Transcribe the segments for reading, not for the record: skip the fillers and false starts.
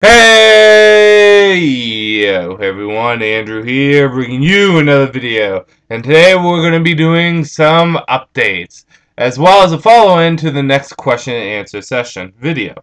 Hey yo everyone, Andrew here, bringing you another video. And today we're going to be doing some updates, as well as a follow-in to the next question and answer session video.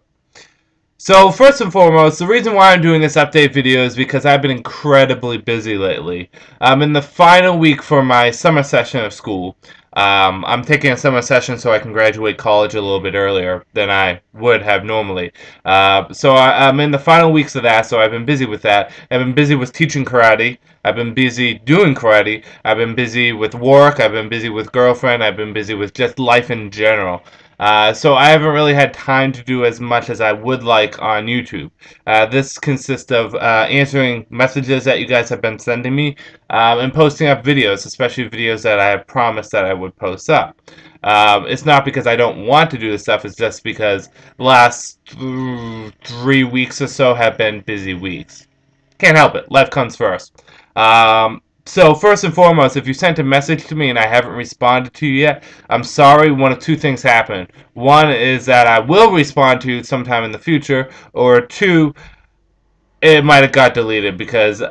So first and foremost, the reason why I'm doing this update video is because I've been incredibly busy lately. I'm in the final week for my summer session of school. I'm taking a summer session so I can graduate college a little bit earlier than I would have normally. I'm in the final weeks of that, so I've been busy with that. I've been busy with teaching karate. I've been busy doing karate. I've been busy with work. I've been busy with girlfriend. I've been busy with just life in general. So I haven't really had time to do as much as I would like on YouTube. This consists of answering messages that you guys have been sending me and posting up videos, especially videos that I have promised that I would post up. It's not because I don't want to do this stuff, it's just because the last 3 weeks or so have been busy weeks. Can't help it. Life comes first. So first and foremost, if you sent a message to me and I haven't responded to you yet, I'm sorry. One of two things happened. One is that I will respond to you sometime in the future, or two, it might have got deleted because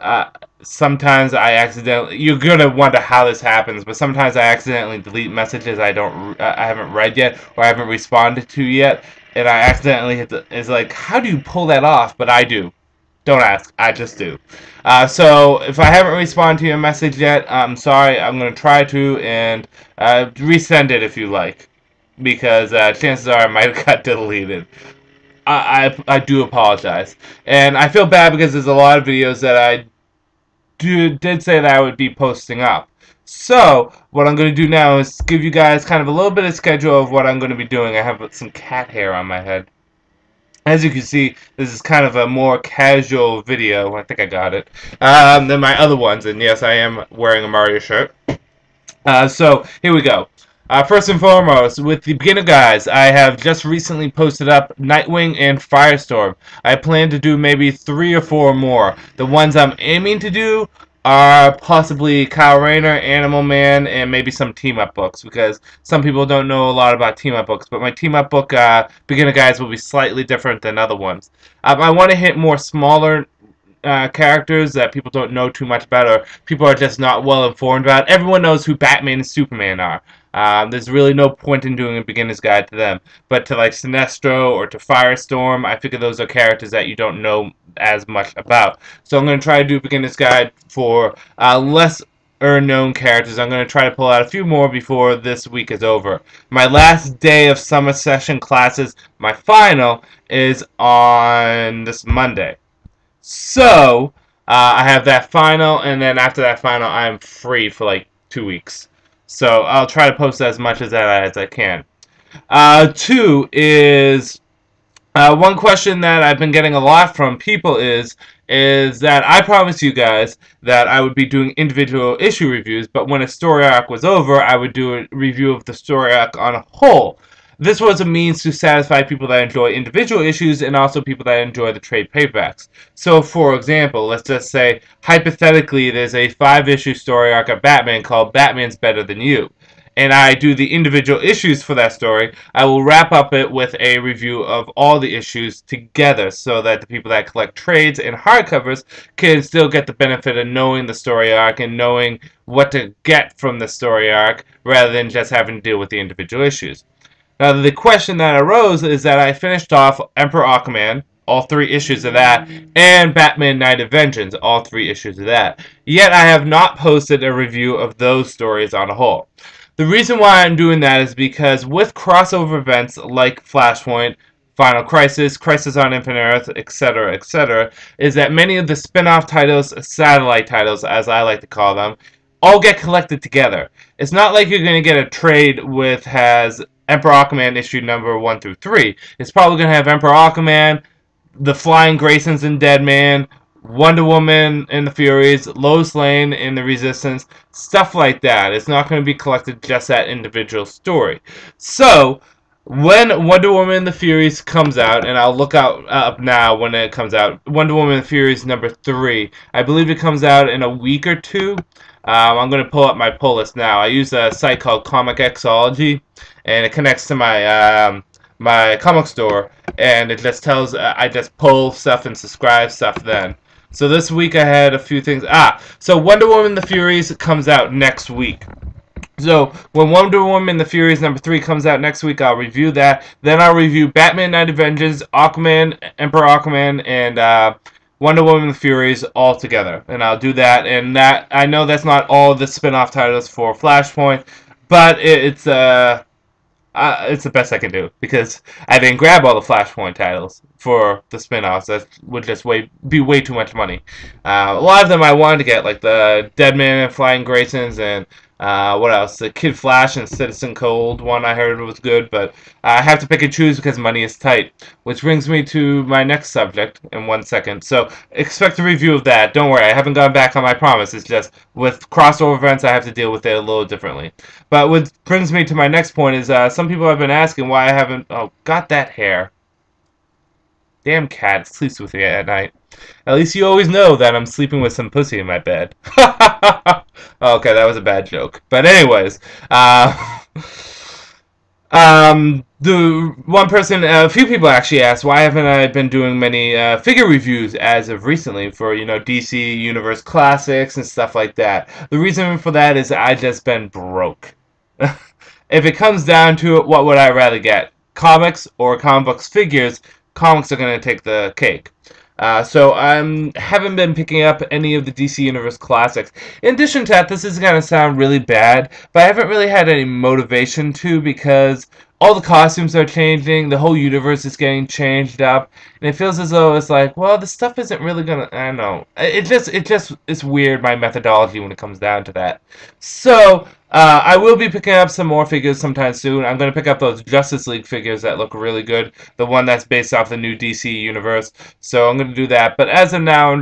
sometimes I accidentally. You're gonna wonder how this happens, but sometimes I accidentally delete messages I haven't read yet or I haven't responded to yet, and I accidentally hit the. It's like, how do you pull that off? But I do. Don't ask. I just do. So if I haven't responded to your message yet, I'm sorry. I'm going to try to and resend it if you like, because chances are I might have got deleted. I do apologize, and I feel bad because there's a lot of videos that I did say that I would be posting up. So what I'm going to do now is give you guys kind of a little bit of schedule of what I'm going to be doing. I have some cat hair on my head. As you can see, this is kind of a more casual video. I think I got it. Than my other ones, and yes, I am wearing a Mario shirt. So here we go. First and foremost, with the beginner guys, I have just recently posted up Nightwing and Firestorm. I plan to do maybe 3 or 4 more. The ones I'm aiming to do are possibly Kyle Rayner, Animal Man, and maybe some team-up books, because some people don't know a lot about team-up books, but my team-up book, beginner guys, will be slightly different than other ones. I want to hit more smaller characters that people don't know too much about, or people are just not well informed about. Everyone knows who Batman and Superman are. There's really no point in doing a beginner's guide to them. But to like Sinestro or to Firestorm, I figure those are characters that you don't know as much about. So I'm going to try to do a beginner's guide for less known characters. I'm going to try to pull out a few more before this week is over. My last day of summer session classes, my final, is on this Monday. So, I have that final, and then after that final, I'm free for like 2 weeks. So, I'll try to post as much as that as I can. Two is one question that I've been getting a lot from people is that I promised you guys that I would be doing individual issue reviews, but when a story arc was over, I would do a review of the story arc on a whole. This was a means to satisfy people that enjoy individual issues and also people that enjoy the trade paperbacks. So, for example, let's just say, hypothetically, there's a 5-issue story arc of Batman called Batman's Better Than You, and I do the individual issues for that story. I will wrap up it with a review of all the issues together so that the people that collect trades and hardcovers can still get the benefit of knowing the story arc and knowing what to get from the story arc rather than just having to deal with the individual issues. Now, the question that arose is that I finished off Emperor Aquaman, all 3 issues of that, and Batman Knight of Vengeance, all 3 issues of that. Yet I have not posted a review of those stories on a whole. The reason why I'm doing that is because with crossover events like Flashpoint, Final Crisis, Crisis on Infinite Earth, etc., is that many of the spin-off titles, satellite titles as I like to call them, all get collected together. It's not like you're going to get a trade with has Emperor Aquaman issue number 1 through 3. It's probably going to have Emperor Aquaman, the Flying Graysons and Deadman, Wonder Woman and the Furies, Lois Lane and the Resistance, stuff like that. It's not going to be collected just that individual story. So, when Wonder Woman and the Furies comes out, and I'll look up now when it comes out, Wonder Woman and the Furies number 3, I believe it comes out in a week or two. I'm going to pull up my pull list now. I use a site called Comic Xology, and it connects to my my comic store, and it just tells I just pull stuff and subscribe stuff then. So this week I had a few things. So Wonder Woman: The Furies comes out next week. So when Wonder Woman: The Furies #3 comes out next week, I'll review that. Then I'll review Batman: Night of Vengeance, Aquaman, Emperor Aquaman, and Wonder Woman: The Furies all together. And I'll do that. And that, I know that's not all the spin-off titles for Flashpoint, but it's the best I can do because I didn't grab all the Flashpoint titles for the spin-offs. That would just be way too much money. A lot of them I wanted to get, like the Deadman and Flying Graysons, and what else? The Kid Flash and Citizen Cold one I heard was good, but I have to pick and choose because money is tight. Which brings me to my next subject in 1 second. So expect a review of that. Don't worry, I haven't gone back on my promise. It's just with crossover events, I have to deal with it a little differently. But what brings me to my next point is some people have been asking why I haven't. Oh, got that hair. Damn cat sleeps with me at night. At least you always know that I'm sleeping with some pussy in my bed. Okay, that was a bad joke. But anyways, the one person, a few people actually asked, why haven't I been doing many figure reviews as of recently for, DC Universe Classics and stuff like that. The reason for that is I just been broke. If it comes down to it, what would I rather get? Comics or comic books figures? Comics are going to take the cake. So I haven't been picking up any of the DC Universe Classics. In addition to that, this is going to sound really bad, but I haven't really had any motivation to because all the costumes are changing, the whole universe is getting changed up, and it feels as though it's like, well, the stuff isn't really gonna, I don't know. It's weird, my methodology when it comes down to that. So, I will be picking up some more figures sometime soon. I'm going to pick up those Justice League figures that look really good. The one that's based off the new DC universe. So I'm going to do that. But as of now,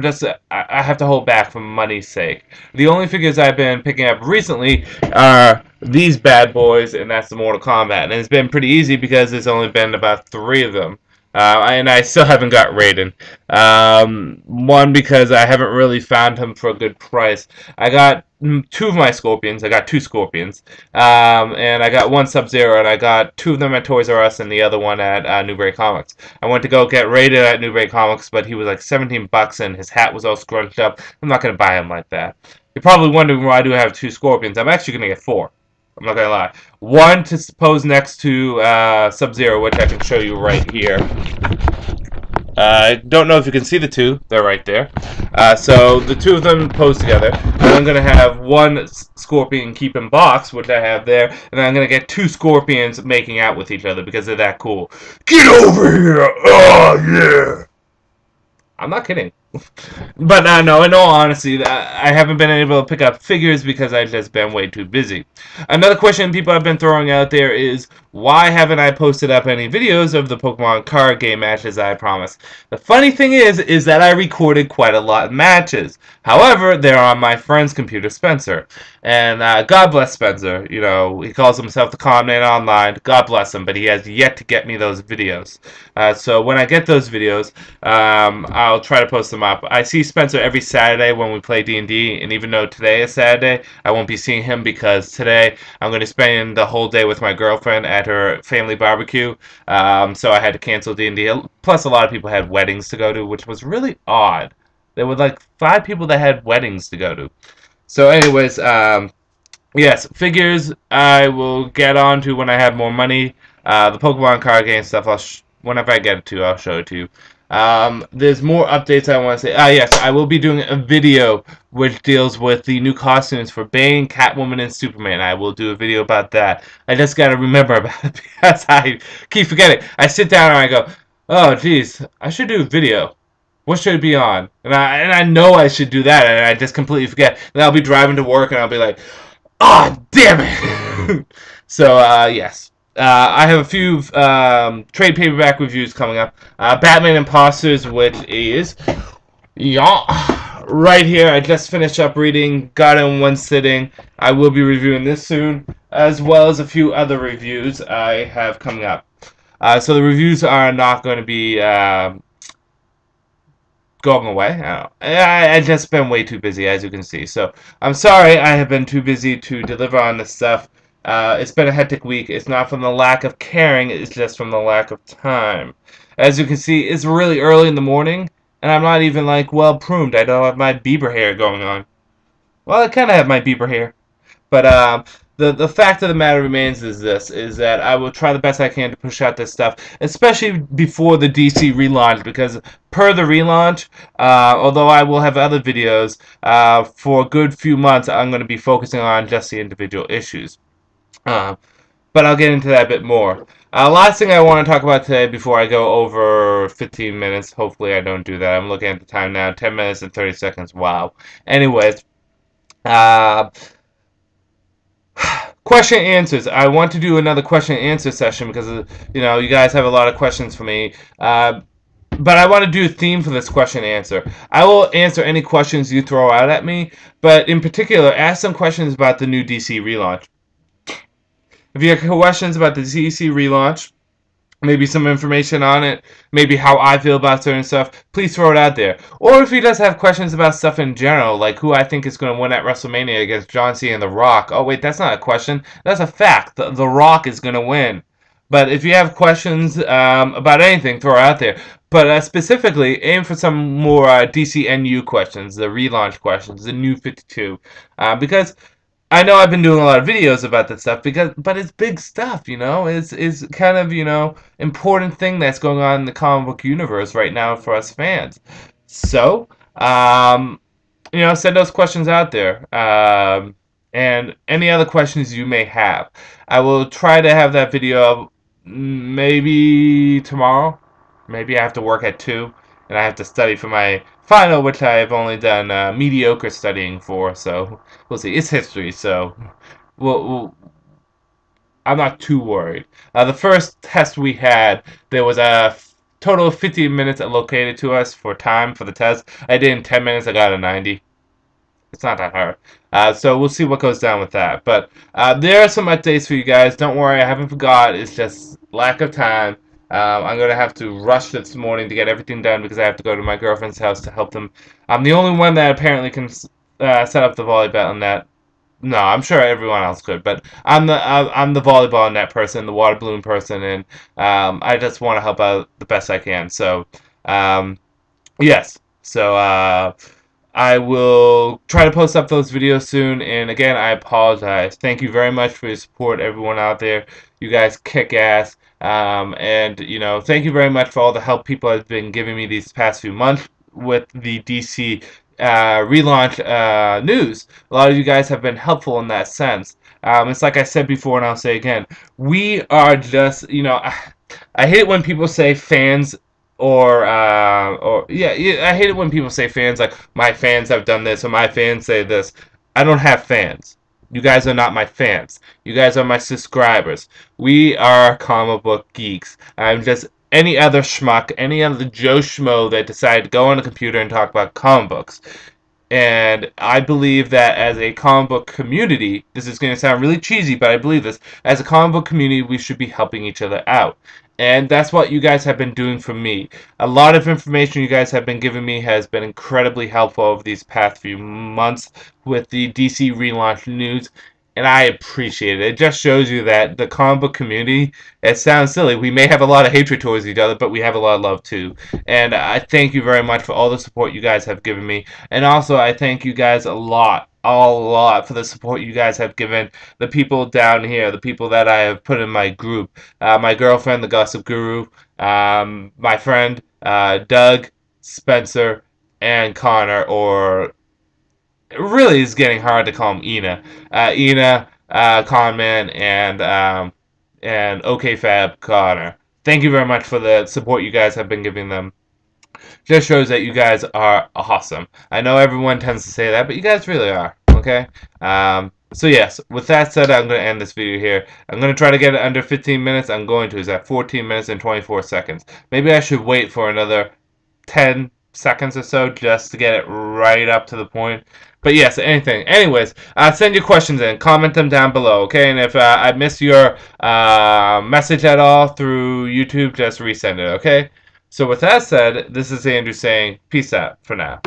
I have to hold back for money's sake. The only figures I've been picking up recently are these bad boys, and that's the Mortal Kombat. And it's been pretty easy because there's only been about 3 of them. And I still haven't got Raiden. One, because I haven't really found him for a good price. I got 2 of my Scorpions. I got 2 Scorpions. And I got 1 Sub-Zero, and I got 2 of them at Toys R Us and the other one at Newbury Comics. I went to go get Raiden at Newbury Comics, but he was like 17 bucks and his hat was all scrunched up. I'm not going to buy him like that. You're probably wondering why I do have 2 Scorpions. I'm actually going to get 4. I'm not gonna lie. 1 to pose next to Sub-Zero, which I can show you right here. I don't know if you can see the 2. They're right there. So the 2 of them pose together. And I'm gonna have 1 Scorpion keep in box, which I have there, and then I'm gonna get 2 Scorpions making out with each other because they're that cool. Get over here! Oh yeah! I'm not kidding. But no, in all honesty, I haven't been able to pick up figures because I've just been way too busy. Another question people have been throwing out there is, why haven't I posted up any videos of the Pokemon card game matches I promised? The funny thing is that I recorded quite a lot of matches. However, they're on my friend's computer, Spencer. And God bless Spencer. You know, he calls himself the Calm Man Online. God bless him, but he has yet to get me those videos. So when I get those videos, I'll try to post them up. I see Spencer every Saturday when we play D&D, and even though today is Saturday, I won't be seeing him because today I'm going to spend the whole day with my girlfriend at her family barbecue. So I had to cancel D&D. Plus, a lot of people had weddings to go to, which was really odd. There were like 5 people that had weddings to go to. So anyways, yes, figures I will get on to when I have more money. The Pokemon card game stuff, whenever I get to, I'll show it to you. There's more updates I want to say. Yes, I will be doing a video which deals with the new costumes for Bane, Catwoman, and Superman. I will do a video about that. I just gotta remember about it because I keep forgetting. I sit down and I go, oh, geez, I should do a video. What should it be on? And I know I should do that, and I just completely forget. And I'll be driving to work, and I'll be like, oh, damn it! So, yes. I have a few trade paperback reviews coming up. Batman Imposters, which is right here. I just finished up reading, got it in one sitting. I will be reviewing this soon, as well as a few other reviews I have coming up. So the reviews are not going to be going away. I just been way too busy, as you can see. So I'm sorry I have been too busy to deliver on this stuff. It's been a hectic week. It's not from the lack of caring, it's just from the lack of time. As you can see, it's really early in the morning, and I'm not even, like, well pruned. I don't have my Bieber hair going on. Well, I kind of have my Bieber hair. But the fact of the matter remains is that I will try the best I can to push out this stuff, especially before the DC relaunch, because per the relaunch, although I will have other videos, for a good few months I'm going to be focusing on just the individual issues. Uh, but I'll get into that a bit more. Last thing I want to talk about today before I go over 15 minutes. Hopefully I don't do that. I'm looking at the time now, 10 minutes and 30 seconds. Wow. Anyways, uh, question and answers. I want to do another question and answer session because you guys have a lot of questions for me. But I want to do a theme for this question and answer. I will answer any questions you throw out at me, but in particular, ask some questions about the new DC relaunch. If you have questions about the DC relaunch, maybe some information on it, maybe how I feel about certain stuff, please throw it out there. Or if you just have questions about stuff in general, like who I think is going to win at WrestleMania against John Cena and The Rock. Oh, wait, that's not a question. That's a fact. The Rock is going to win. But if you have questions about anything, throw it out there. But specifically, aim for some more DCNU questions, the relaunch questions, the new 52. Because I know I've been doing a lot of videos about this stuff but it's big stuff, It's kind of, important thing that's going on in the comic book universe right now for us fans. So, send those questions out there. And any other questions you may have. I will try to have that video maybe tomorrow. Maybe I have to work at 2 and I have to study for my final, which I have only done mediocre studying for, so we'll see. It's history, so I'm not too worried. The first test we had, there was a total of 15 minutes allocated to us for time for the test. I did in 10 minutes, I got a 90. It's not that hard. So we'll see what goes down with that. But there are some updates for you guys. Don't worry, I haven't forgot. It's just lack of time. I'm going to have to rush this morning to get everything done because I have to go to my girlfriend's house to help them. I'm the only one that apparently can set up the volleyball net. No, I'm sure everyone else could, but I'm the volleyball net person, the water balloon person, and I just want to help out the best I can. So yes, so I will try to post up those videos soon, and again, I apologize. Thank you very much for your support, everyone out there. You guys kick ass. And, thank you very much for all the help people have been giving me these past few months with the DC relaunch news. A lot of you guys have been helpful in that sense. It's like I said before, and I'll say again, we are just, I hate it when people say fans yeah, I hate it when people say fans, like, my fans have done this, or my fans say this. I don't have fans. You guys are not my fans. You guys are my subscribers. We are comic book geeks. I'm just any other schmuck, any other Joe Schmo that decided to go on a computer and talk about comic books. And I believe that as a comic book community, this is going to sound really cheesy, but I believe this, as a comic book community, we should be helping each other out. And that's what you guys have been doing for me. A lot of information you guys have been giving me has been incredibly helpful over these past few months with the DC relaunch news, and I appreciate it. It just shows you that the comic book community, it sounds silly, we may have a lot of hatred towards each other, but we have a lot of love too. And I thank you very much for all the support you guys have given me. And also, I thank you guys a lot for the support you guys have given the people down here, the people that I have put in my group. My girlfriend, the Gossip Guru, my friend, Doug, Spencer, and Connor, or it really is getting hard to call him Ina. Ina, Conman, and OKFab Connor. Thank you very much for the support you guys have been giving them. Just shows that you guys are awesome. I know everyone tends to say that, but you guys really are, okay? So yes, with that said, I'm going to end this video here. I'm going to try to get it under 15 minutes. I'm going to. It's at 14 minutes and 24 seconds. Maybe I should wait for another 10 seconds or so just to get it right up to the point. But yes, anyways, send your questions in. Comment them down below, okay? And if I miss your message at all through YouTube, just resend it, okay? So with that said, this is Andrew saying peace out for now.